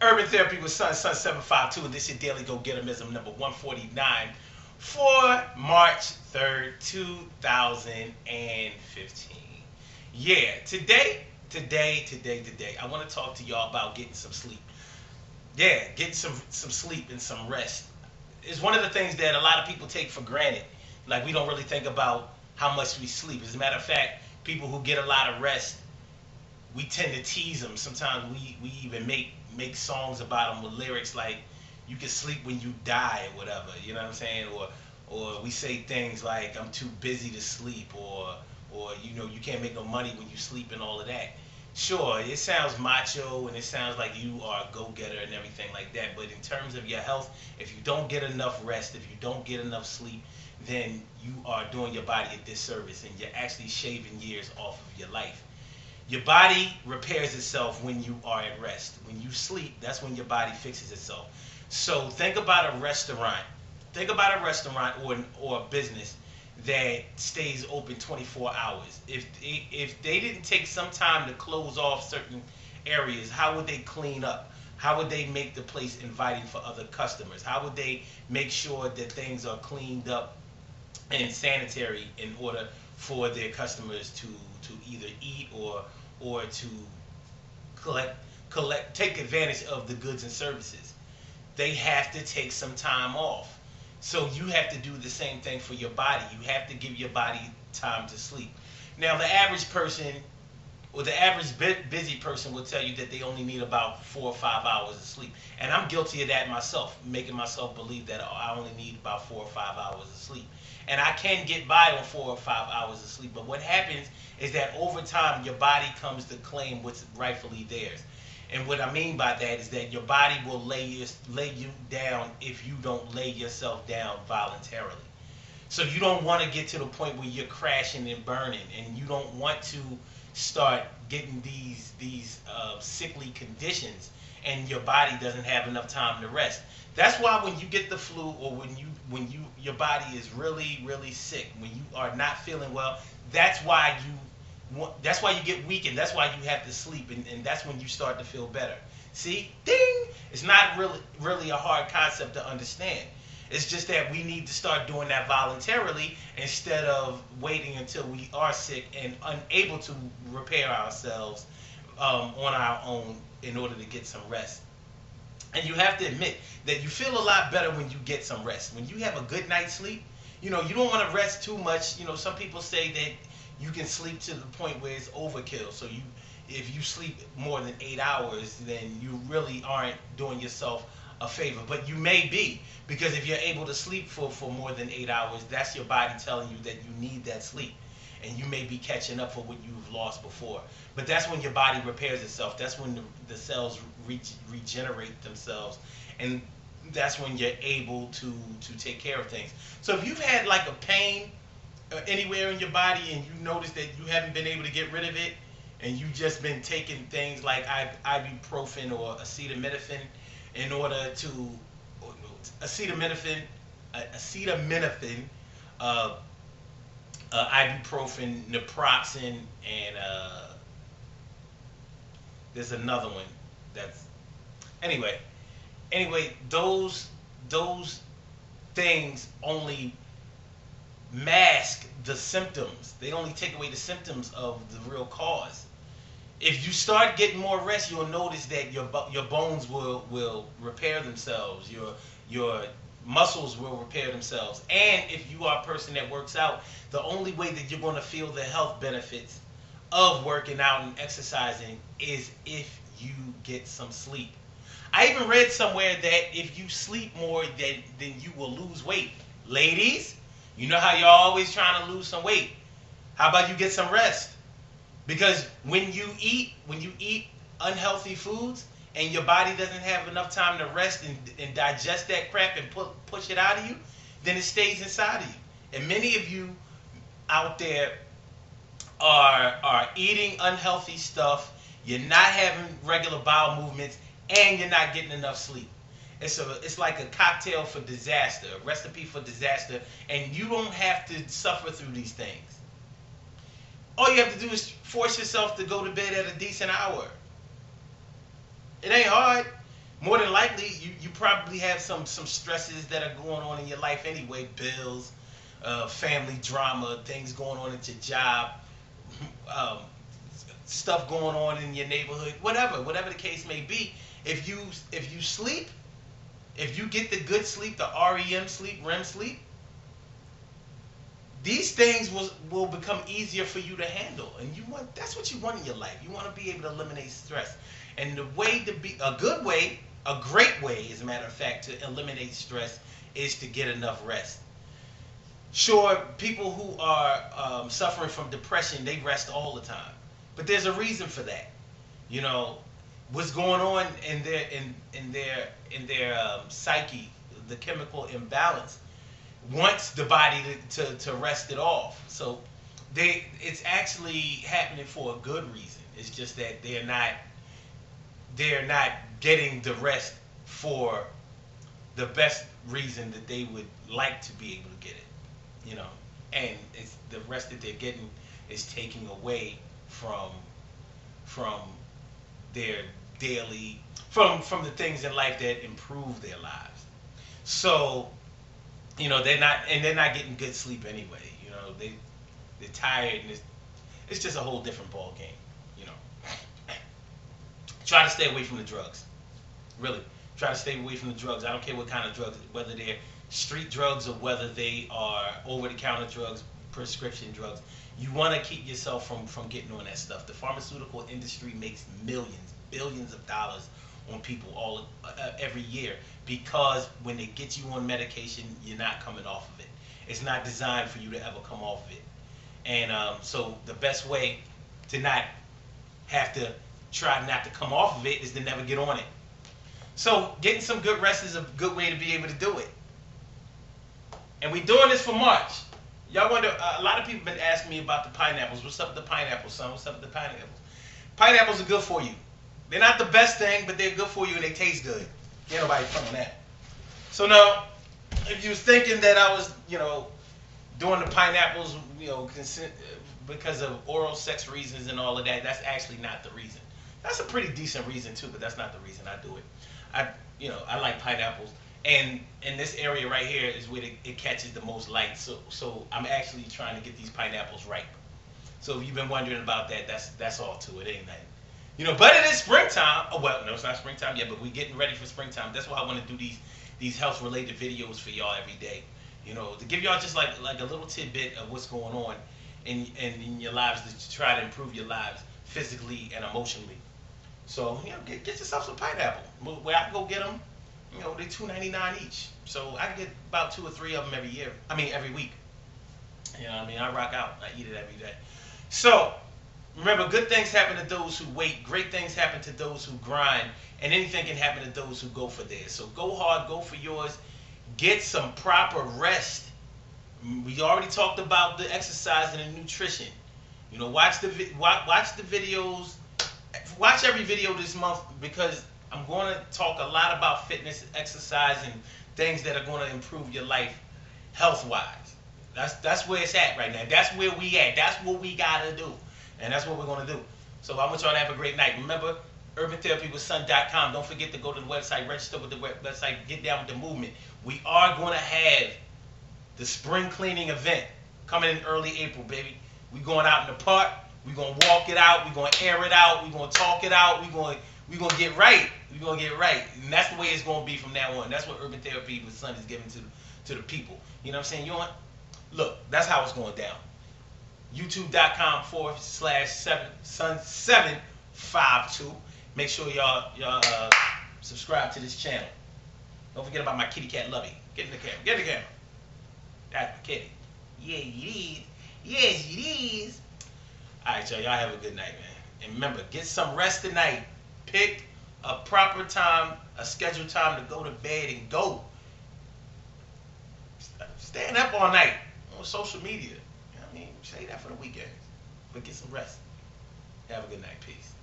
Urban Therapy with Sun 752, and this is your daily Gogetemism number 149 for March 3rd, 2015. Yeah, today, I want to talk to y'all about getting some sleep. Yeah, getting some sleep and some rest is one of the things that a lot of people take for granted. Like, we don't really think about how much we sleep. As a matter of fact, people who get a lot of rest, we tend to tease them. Sometimes we even make songs about them with lyrics like "You can sleep when you die" or whatever. You know what I'm saying? Or we say things like "I'm too busy to sleep," or you can't make no money when you sleep and all of that. Sure, it sounds macho and it sounds like you are a go-getter and everything like that. But in terms of your health, if you don't get enough rest, if you don't get enough sleep, then you are doing your body a disservice and you're actually shaving years off of your life. Your body repairs itself when you are at rest. When you sleep, that's when your body fixes itself. So think about a restaurant. Think about a restaurant or a business that stays open 24 hours. If they didn't take some time to close off certain areas, how would they clean up? How would they make the place inviting for other customers? How would they make sure that things are cleaned up and sanitary in order for their customers to either eat or to collect take advantage of the goods and services? They have to take some time off. So you have to do the same thing for your body. You have to give your body time to sleep. Now, the average person or the average busy person will tell you that they only need about 4 or 5 hours of sleep. And I'm guilty of that myself, making myself believe that I only need about 4 or 5 hours of sleep. And I can get by on 4 or 5 hours of sleep. But what happens is that over time, your body comes to claim what's rightfully theirs. And what I mean by that is that your body will lay you down if you don't lay yourself down voluntarily. So you don't want to get to the point where you're crashing and burning, and you don't want to start getting these sickly conditions, and your body doesn't have enough time to rest. That's why when you get the flu, or when you your body is really sick, when you are not feeling well, that's why you get weakened. That's why you have to sleep, and that's when you start to feel better. See, ding! It's not really a hard concept to understand. It's just that we need to start doing that voluntarily instead of waiting until we are sick and unable to repair ourselves on our own in order to get some rest. And you have to admit that you feel a lot better when you get some rest. When you have a good night's sleep, you don't want to rest too much. Some people say that you can sleep to the point where it's overkill. So if you sleep more than 8 hours, then you really aren't doing yourself a favor. But you may be, because if you're able to sleep for more than 8 hours, that's your body telling you that you need that sleep. And you may be catching up for what you've lost before. But that's when your body repairs itself. That's when the cells regenerate themselves. And that's when you're able to take care of things. So if you've had like a pain anywhere in your body and you notice that you haven't been able to get rid of it, and you've just been taking things like ibuprofen or acetaminophen in order to acetaminophen, uh, ibuprofen, naproxen, and there's another one that's anyway. Those things only mask the symptoms. They only take away the symptoms of the real cause. If you start getting more rest, you'll notice that your bones will repair themselves. Your muscles will repair themselves. And if you are a person that works out, the only way that you're going to feel the health benefits of working out and exercising is if you get some sleep. I even read somewhere that if you sleep more, then you will lose weight. Ladies, you know how you're always trying to lose some weight. How about you get some rest? Because when you eat unhealthy foods and your body doesn't have enough time to rest and digest that crap and push it out of you, then it stays inside of you. And many of you out there are eating unhealthy stuff. You're not having regular bowel movements, and you're not getting enough sleep. It's like a cocktail for disaster, a recipe for disaster, and you don't have to suffer through these things. All you have to do is force yourself to go to bed at a decent hour. It ain't hard. more than likely you probably have some stresses that are going on in your life anyway. Bills, family drama, things going on at your job, um, stuff going on in your neighborhood, whatever the case may be. If you sleep, if you get the good sleep, the REM sleep, REM sleep, these things will become easier for you to handle. And that's what you want in your life. You want to be able to eliminate stress. And the way to be a good way, a great way, as a matter of fact, to eliminate stress is to get enough rest. Sure, people who are suffering from depression, they rest all the time, but there's a reason for that. You know, what's going on in their psyche, the chemical imbalance wants the body to rest it off. So it's actually happening for a good reason. It's just that they're not getting the rest for the best reason that they would like to be able to get it. You know, and it's the rest that they're getting is taking away from their daily from the things in life that improve their lives. So they're not getting good sleep anyway. They're tired, and it's just a whole different ball game. You know, try to stay away from the drugs. Really, try to stay away from the drugs. I don't care what kind of drugs, whether they're street drugs or whether they are over-the-counter drugs, prescription drugs. You want to keep yourself from getting on that stuff. The pharmaceutical industry makes millions, billions of dollars on people every year, because when they get you on medication, you're not coming off of it. It's not designed for you to ever come off of it. And so the best way to not have to try not to come off of it is to never get on it. So getting some good rest is a good way to be able to do it. And we're doing this for March. Y'all wonder, a lot of people have been asking me about the pineapples. What's up with the pineapples, son? What's up with the pineapples? Pineapples are good for you. They're not the best thing, but they're good for you and they taste good. Ain't nobody telling that. So now, if you was thinking that I was, doing the pineapples, because of oral sex reasons and all of that, that's actually not the reason. That's a pretty decent reason too, but that's not the reason I do it. I like pineapples, and in this area right here is where it catches the most light. So I'm actually trying to get these pineapples ripe. So if you've been wondering about that, that's all to it. Ain't nothing. But it is springtime. Oh well, no, it's not springtime yet, but we're getting ready for springtime. That's why I want to do these health related videos for y'all every day. To give y'all just like a little tidbit of what's going on in your lives, to try to improve your lives physically and emotionally. So get yourself some pineapple. Where I can go get them, they're $2.99 each. So I can get about 2 or 3 of them every week. I rock out. I eat it every day. So remember, good things happen to those who wait. Great things happen to those who grind. And anything can happen to those who go for theirs. So go hard, go for yours. Get some proper rest. We already talked about the exercise and the nutrition. Watch the videos. Watch every video this month, because I'm going to talk a lot about fitness, exercise, and things that are going to improve your life health-wise. That's where it's at right now. That's where we at. That's what we got to do. And that's what we're going to do. So I want y'all to have a great night. Remember, urban-therapy-with-sun.com. Don't forget to go to the website, register with the website, get down with the movement. We are going to have the spring cleaning event coming in early April, baby. We're going out in the park. We're going to walk it out. We're going to air it out. We're going to talk it out. We're going to get right. We're going to get right. And that's the way it's going to be from now on. That's what Urban Therapy with Sun is giving to the people. You know what I'm saying? Look, that's how it's going down. YouTube.com/sun752. Make sure y'all subscribe to this channel. Don't forget about my kitty cat Lovey. Get in the camera. Get in the camera. That's my kitty. Yeah, it is. Yes, it is. All right, y'all have a good night, man. And remember, get some rest tonight. Pick a proper time, a scheduled time to go to bed and go. Staying up all night on social media. Say that for the weekend. But get some rest. Have a good night. Peace.